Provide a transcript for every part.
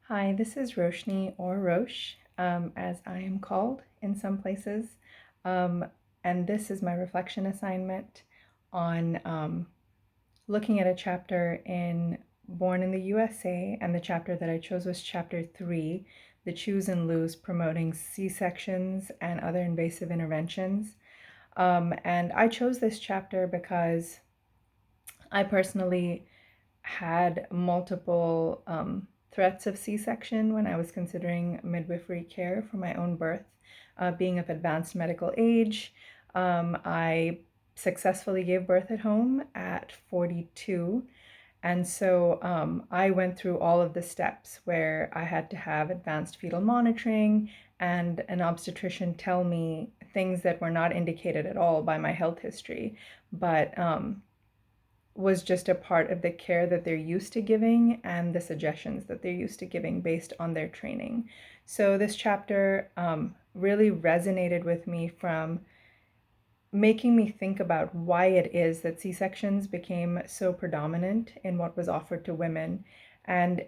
Hi, this is Roshni or Rosh, as I am called in some places. Um, and this is my reflection assignment on looking at a chapter in Born in the USA, and the chapter that I chose was chapter 3, The Choose and Lose Promoting C-Sections and Other Invasive Interventions. And I chose this chapter because I personally had multiple threats of C-section when I was considering midwifery care for my own birth. Being of advanced medical age, I successfully gave birth at home at 42. And so I went through all of the steps where I had to have advanced fetal monitoring and an obstetrician tell me things that were not indicated at all by my health history, but was just a part of the care that they're used to giving and the suggestions that they're used to giving based on their training. So this chapter really resonated with me from making me think about why it is that C-sections became so predominant in what was offered to women. And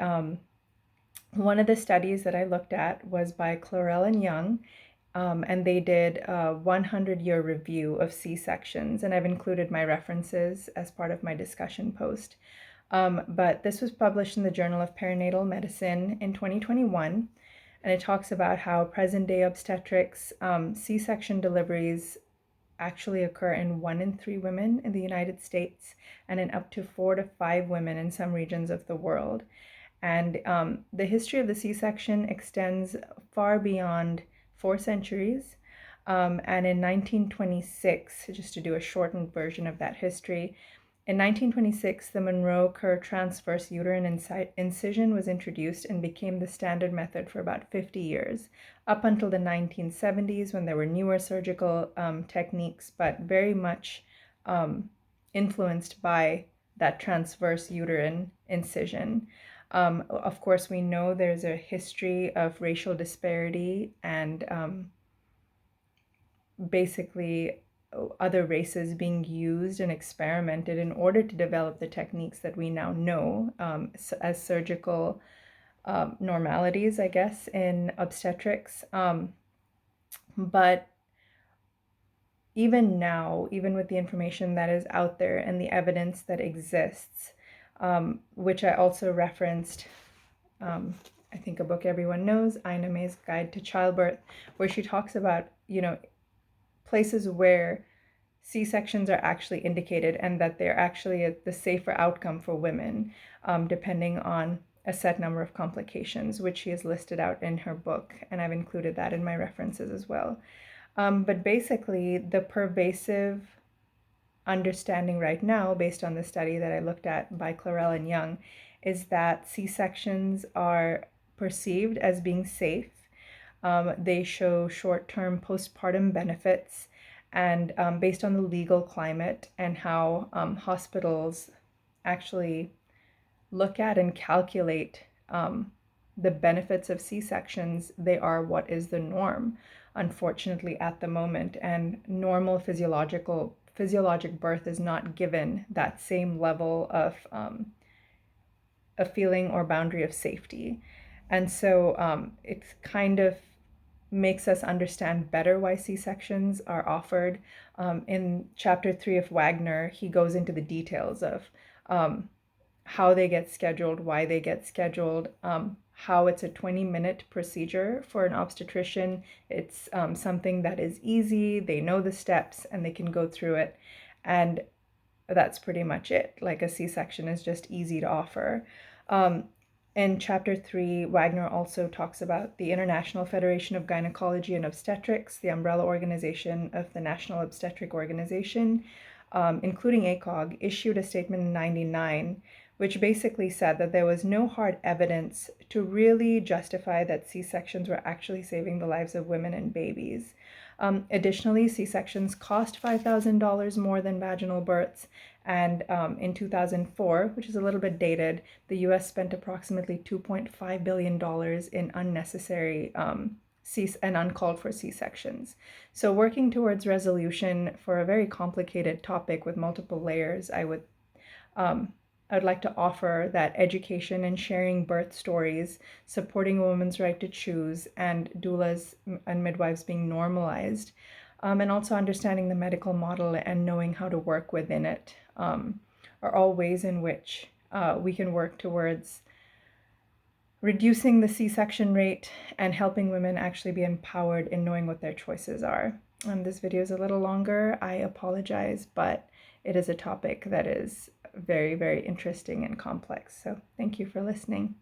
one of the studies that I looked at was by Clorell and Young, and they did a 100-year review of C-sections, and I've included my references as part of my discussion post. But this was published in the Journal of Perinatal Medicine in 2021, and it talks about how present-day obstetrics C-section deliveries actually occur in 1 in 3 women in the United States and in up to 4 to 5 women in some regions of the world. And the history of the C-section extends far beyond 4 centuries. And in 1926, just to do a shortened version of that history, in 1926, the Monroe-Kerr transverse uterine incision was introduced and became the standard method for about 50 years, up until the 1970s when there were newer surgical techniques, but very much influenced by that transverse uterine incision. Of course, we know there's a history of racial disparity and basically other races being used and experimented in order to develop the techniques that we now know as surgical normalities, I guess, in obstetrics. But even now, even with the information that is out there and the evidence that exists, which I also referenced, I think a book everyone knows, Ina May's Guide to Childbirth, where she talks about, places where C-sections are actually indicated and that they're actually the safer outcome for women, depending on a set number of complications, which she has listed out in her book, and I've included that in my references as well. But basically, the pervasive understanding right now, based on the study that I looked at by Clorell and Young, is that C-sections are perceived as being safe. They show short-term postpartum benefits, and based on the legal climate and how hospitals actually look at and calculate the benefits of C-sections, they are what is the norm, unfortunately, at the moment. And normal physiologic birth is not given that same level of a feeling or boundary of safety. And so it kind of makes us understand better why C-sections are offered. In chapter 3 of Wagner, he goes into the details of how they get scheduled, why they get scheduled, how it's a 20-minute procedure for an obstetrician. It's something that is easy, they know the steps, and they can go through it. And that's pretty much it. Like a C-section is just easy to offer. In chapter 3, Wagner also talks about the International Federation of Gynecology and Obstetrics, the umbrella organization of the National Obstetric Organization, including ACOG, issued a statement in 1999, which basically said that there was no hard evidence to really justify that C-sections were actually saving the lives of women and babies. Additionally, C-sections cost $5,000 more than vaginal births, and in 2004, which is a little bit dated, the US spent approximately $2.5 billion in unnecessary and uncalled for C-sections. So working towards resolution for a very complicated topic with multiple layers, I would I would like to offer that education and sharing birth stories, supporting a woman's right to choose, and doulas and midwives being normalized, and also understanding the medical model and knowing how to work within it, are all ways in which we can work towards reducing the C-section rate and helping women actually be empowered in knowing what their choices are. This video is a little longer. I apologize, but it is a topic that is very, very interesting and complex. So thank you for listening.